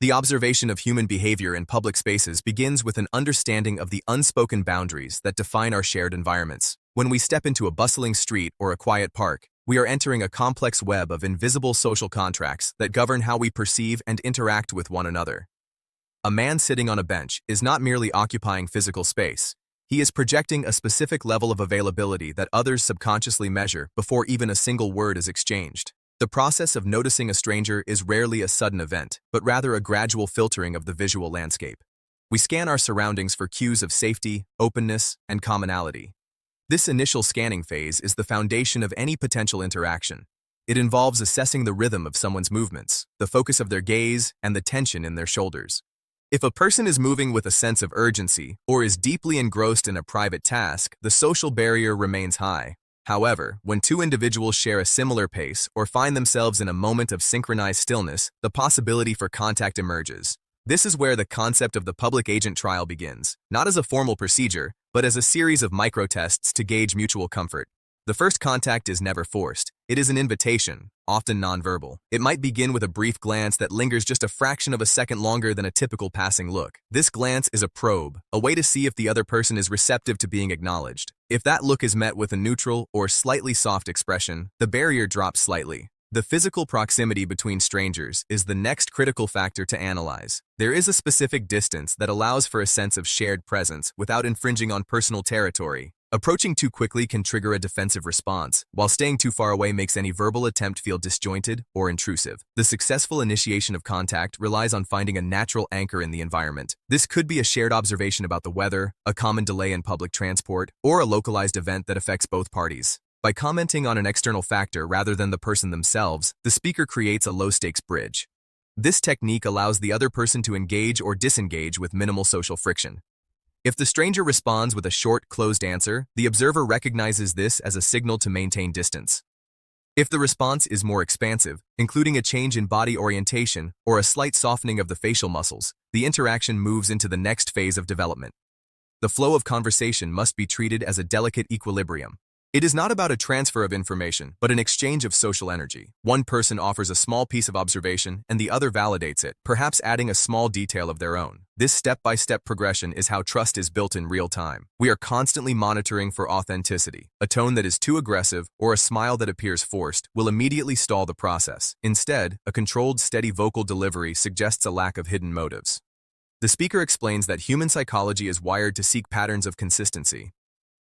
The observation of human behavior in public spaces begins with an understanding of the unspoken boundaries that define our shared environments. When we step into a bustling street or a quiet park, we are entering a complex web of invisible social contracts that govern how we perceive and interact with one another. A man sitting on a bench is not merely occupying physical space. He is projecting a specific level of availability that others subconsciously measure before even a single word is exchanged. The process of noticing a stranger is rarely a sudden event, but rather a gradual filtering of the visual landscape. We scan our surroundings for cues of safety, openness, and commonality. This initial scanning phase is the foundation of any potential interaction. It involves assessing the rhythm of someone's movements, the focus of their gaze, and the tension in their shoulders. If a person is moving with a sense of urgency or is deeply engrossed in a private task, the social barrier remains high. However, when two individuals share a similar pace or find themselves in a moment of synchronized stillness, the possibility for contact emerges. This is where the concept of the public agent trial begins, not as a formal procedure, but as a series of micro-tests to gauge mutual comfort. The first contact is never forced. It is an invitation, often nonverbal. It might begin with a brief glance that lingers just a fraction of a second longer than a typical passing look. This glance is a probe, a way to see if the other person is receptive to being acknowledged. If that look is met with a neutral or slightly soft expression, the barrier drops slightly. The physical proximity between strangers is the next critical factor to analyze. There is a specific distance that allows for a sense of shared presence without infringing on personal territory. Approaching too quickly can trigger a defensive response, while staying too far away makes any verbal attempt feel disjointed or intrusive. The successful initiation of contact relies on finding a natural anchor in the environment. This could be a shared observation about the weather, a common delay in public transport, or a localized event that affects both parties. By commenting on an external factor rather than the person themselves, the speaker creates a low-stakes bridge. This technique allows the other person to engage or disengage with minimal social friction. If the stranger responds with a short, closed answer, the observer recognizes this as a signal to maintain distance. If the response is more expansive, including a change in body orientation or a slight softening of the facial muscles, the interaction moves into the next phase of development. The flow of conversation must be treated as a delicate equilibrium. It is not about a transfer of information, but an exchange of social energy. One person offers a small piece of observation and the other validates it, perhaps adding a small detail of their own. This step-by-step progression is how trust is built in real time. We are constantly monitoring for authenticity. A tone that is too aggressive or a smile that appears forced will immediately stall the process. Instead, a controlled, steady vocal delivery suggests a lack of hidden motives. The speaker explains that human psychology is wired to seek patterns of consistency.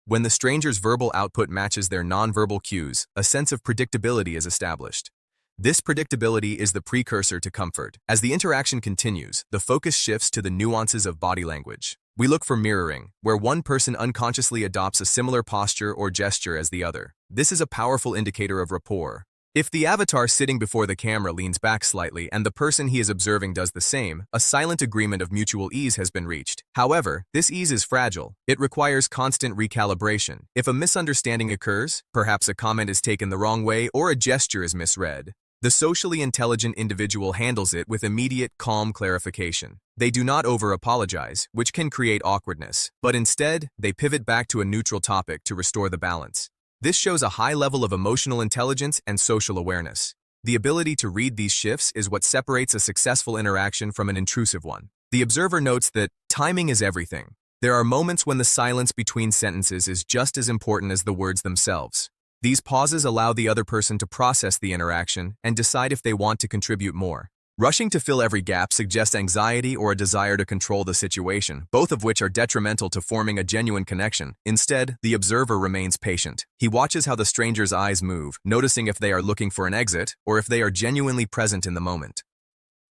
When the stranger's verbal output matches their nonverbal cues, a sense of predictability is established. This predictability is the precursor to comfort. As the interaction continues, the focus shifts to the nuances of body language. We look for mirroring, where one person unconsciously adopts a similar posture or gesture as the other. This is a powerful indicator of rapport. If the avatar sitting before the camera leans back slightly and the person he is observing does the same, a silent agreement of mutual ease has been reached. However, this ease is fragile. It requires constant recalibration. If a misunderstanding occurs, perhaps a comment is taken the wrong way or a gesture is misread, the socially intelligent individual handles it with immediate, calm clarification. They do not over-apologize, which can create awkwardness, but instead, they pivot back to a neutral topic to restore the balance. This shows a high level of emotional intelligence and social awareness. The ability to read these shifts is what separates a successful interaction from an intrusive one. The observer notes that timing is everything. There are moments when the silence between sentences is just as important as the words themselves. These pauses allow the other person to process the interaction and decide if they want to contribute more. Rushing to fill every gap suggests anxiety or a desire to control the situation, both of which are detrimental to forming a genuine connection. Instead, the observer remains patient. He watches how the stranger's eyes move, noticing if they are looking for an exit or if they are genuinely present in the moment.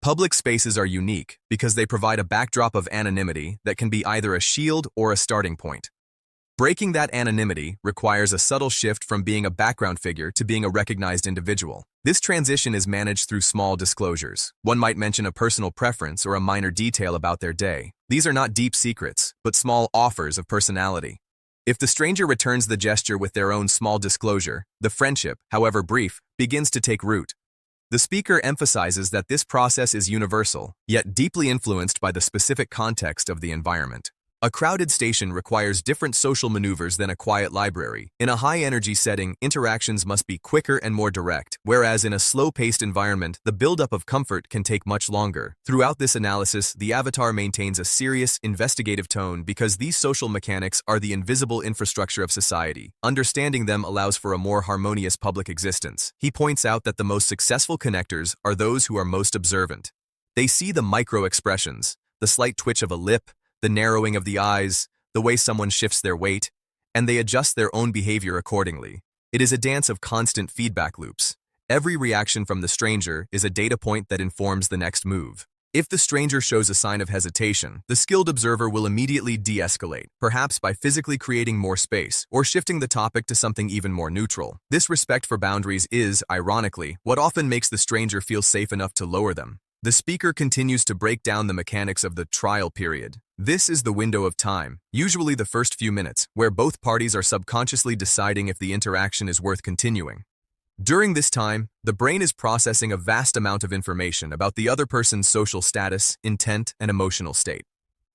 Public spaces are unique because they provide a backdrop of anonymity that can be either a shield or a starting point. Breaking that anonymity requires a subtle shift from being a background figure to being a recognized individual. This transition is managed through small disclosures. One might mention a personal preference or a minor detail about their day. These are not deep secrets, but small offers of personality. If the stranger returns the gesture with their own small disclosure, the friendship, however brief, begins to take root. The speaker emphasizes that this process is universal, yet deeply influenced by the specific context of the environment. A crowded station requires different social maneuvers than a quiet library. In a high-energy setting, interactions must be quicker and more direct, whereas in a slow-paced environment, the buildup of comfort can take much longer. Throughout this analysis, the avatar maintains a serious, investigative tone because these social mechanics are the invisible infrastructure of society. Understanding them allows for a more harmonious public existence. He points out that the most successful connectors are those who are most observant. They see the micro-expressions, the slight twitch of a lip, the narrowing of the eyes, the way someone shifts their weight, and they adjust their own behavior accordingly. It is a dance of constant feedback loops. Every reaction from the stranger is a data point that informs the next move. If the stranger shows a sign of hesitation, the skilled observer will immediately de-escalate, perhaps by physically creating more space or shifting the topic to something even more neutral. This respect for boundaries is, ironically, what often makes the stranger feel safe enough to lower them. The speaker continues to break down the mechanics of the trial period. This is the window of time, usually the first few minutes, where both parties are subconsciously deciding if the interaction is worth continuing. During this time, the brain is processing a vast amount of information about the other person's social status, intent, and emotional state.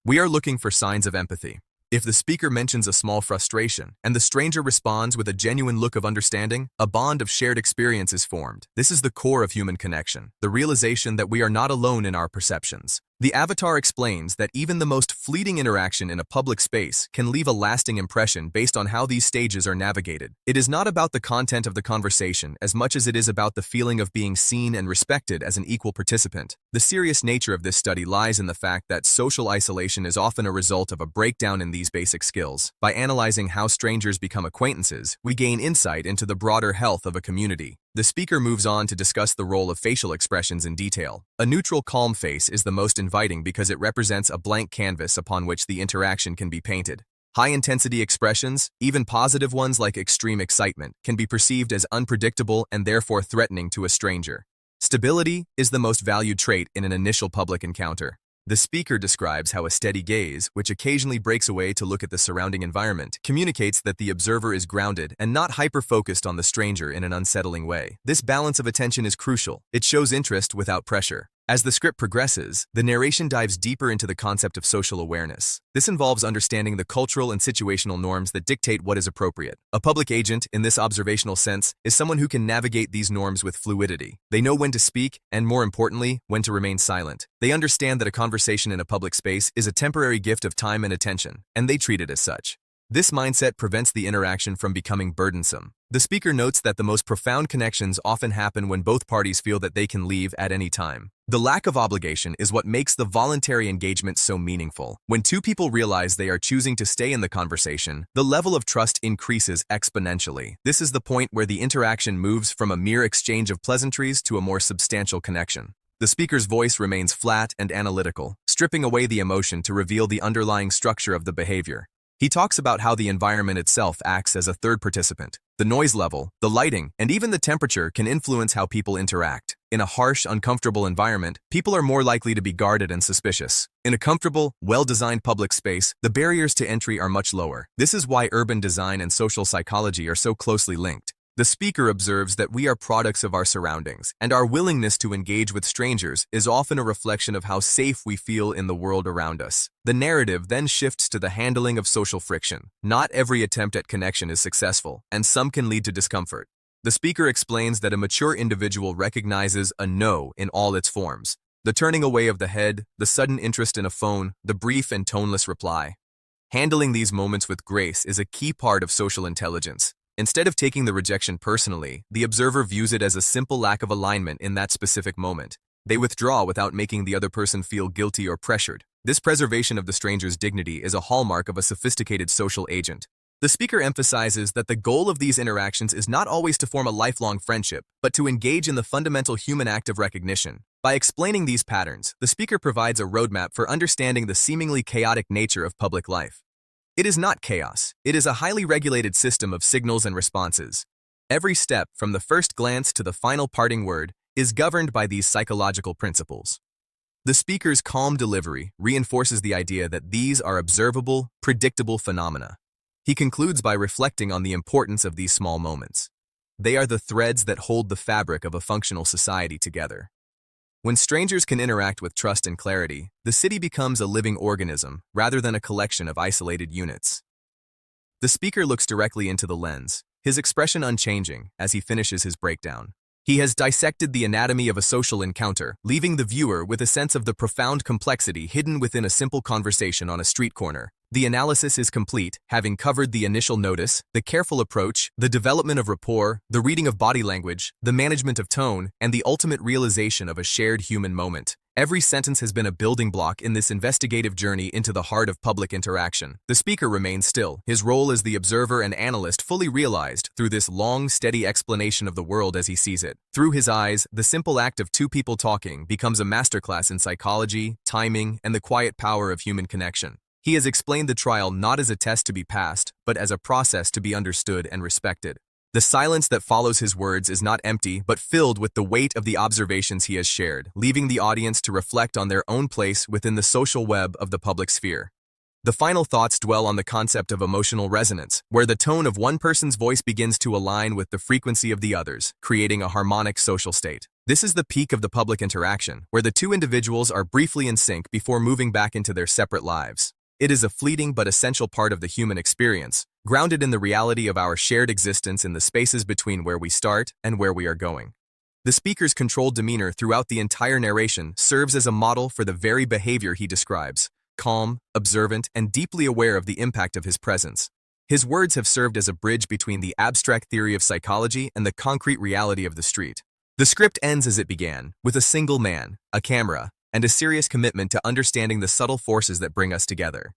We are looking for signs of empathy. If the speaker mentions a small frustration and the stranger responds with a genuine look of understanding, a bond of shared experience is formed. This is the core of human connection, the realization that we are not alone in our perceptions. The avatar explains that even the most fleeting interaction in a public space can leave a lasting impression based on how these stages are navigated. It is not about the content of the conversation as much as it is about the feeling of being seen and respected as an equal participant. The serious nature of this study lies in the fact that social isolation is often a result of a breakdown in these basic skills. By analyzing how strangers become acquaintances, we gain insight into the broader health of a community. The speaker moves on to discuss the role of facial expressions in detail. A neutral, calm face is the most inviting because it represents a blank canvas upon which the interaction can be painted. High-intensity expressions, even positive ones like extreme excitement, can be perceived as unpredictable and therefore threatening to a stranger. Stability is the most valued trait in an initial public encounter. The speaker describes how a steady gaze, which occasionally breaks away to look at the surrounding environment, communicates that the observer is grounded and not hyper-focused on the stranger in an unsettling way. This balance of attention is crucial. It shows interest without pressure. As the script progresses, the narration dives deeper into the concept of social awareness. This involves understanding the cultural and situational norms that dictate what is appropriate. A public agent, in this observational sense, is someone who can navigate these norms with fluidity. They know when to speak and, more importantly, when to remain silent. They understand that a conversation in a public space is a temporary gift of time and attention, and they treat it as such. This mindset prevents the interaction from becoming burdensome. The speaker notes that the most profound connections often happen when both parties feel that they can leave at any time. The lack of obligation is what makes the voluntary engagement so meaningful. When two people realize they are choosing to stay in the conversation, the level of trust increases exponentially. This is the point where the interaction moves from a mere exchange of pleasantries to a more substantial connection. The speaker's voice remains flat and analytical, stripping away the emotion to reveal the underlying structure of the behavior. He talks about how the environment itself acts as a third participant. The noise level, the lighting, and even the temperature can influence how people interact. In a harsh, uncomfortable environment, people are more likely to be guarded and suspicious. In a comfortable, well-designed public space, the barriers to entry are much lower. This is why urban design and social psychology are so closely linked. The speaker observes that we are products of our surroundings, and our willingness to engage with strangers is often a reflection of how safe we feel in the world around us. The narrative then shifts to the handling of social friction. Not every attempt at connection is successful, and some can lead to discomfort. The speaker explains that a mature individual recognizes a no in all its forms. The turning away of the head, the sudden interest in a phone, the brief and toneless reply. Handling these moments with grace is a key part of social intelligence. Instead of taking the rejection personally, the observer views it as a simple lack of alignment in that specific moment. They withdraw without making the other person feel guilty or pressured. This preservation of the stranger's dignity is a hallmark of a sophisticated social agent. The speaker emphasizes that the goal of these interactions is not always to form a lifelong friendship, but to engage in the fundamental human act of recognition. By explaining these patterns, the speaker provides a roadmap for understanding the seemingly chaotic nature of public life. It is not chaos. It is a highly regulated system of signals and responses. Every step, from the first glance to the final parting word, is governed by these psychological principles. The speaker's calm delivery reinforces the idea that these are observable, predictable phenomena. He concludes by reflecting on the importance of these small moments. They are the threads that hold the fabric of a functional society together. When strangers can interact with trust and clarity, the city becomes a living organism rather than a collection of isolated units. The speaker looks directly into the lens, his expression unchanging as he finishes his breakdown. He has dissected the anatomy of a social encounter, leaving the viewer with a sense of the profound complexity hidden within a simple conversation on a street corner. The analysis is complete, having covered the initial notice, the careful approach, the development of rapport, the reading of body language, the management of tone, and the ultimate realization of a shared human moment. Every sentence has been a building block in this investigative journey into the heart of public interaction. The speaker remains still, his role as the observer and analyst fully realized through this long, steady explanation of the world as he sees it. Through his eyes, the simple act of two people talking becomes a masterclass in psychology, timing, and the quiet power of human connection. He has explained the trial not as a test to be passed, but as a process to be understood and respected. The silence that follows his words is not empty, but filled with the weight of the observations he has shared, leaving the audience to reflect on their own place within the social web of the public sphere. The final thoughts dwell on the concept of emotional resonance, where the tone of one person's voice begins to align with the frequency of the others, creating a harmonic social state. This is the peak of the public interaction, where the two individuals are briefly in sync before moving back into their separate lives. It is a fleeting but essential part of the human experience, grounded in the reality of our shared existence in the spaces between where we start and where we are going. The speaker's controlled demeanor throughout the entire narration serves as a model for the very behavior he describes, calm, observant, and deeply aware of the impact of his presence. His words have served as a bridge between the abstract theory of psychology and the concrete reality of the street. The script ends as it began, with a single man, a camera, and a serious commitment to understanding the subtle forces that bring us together.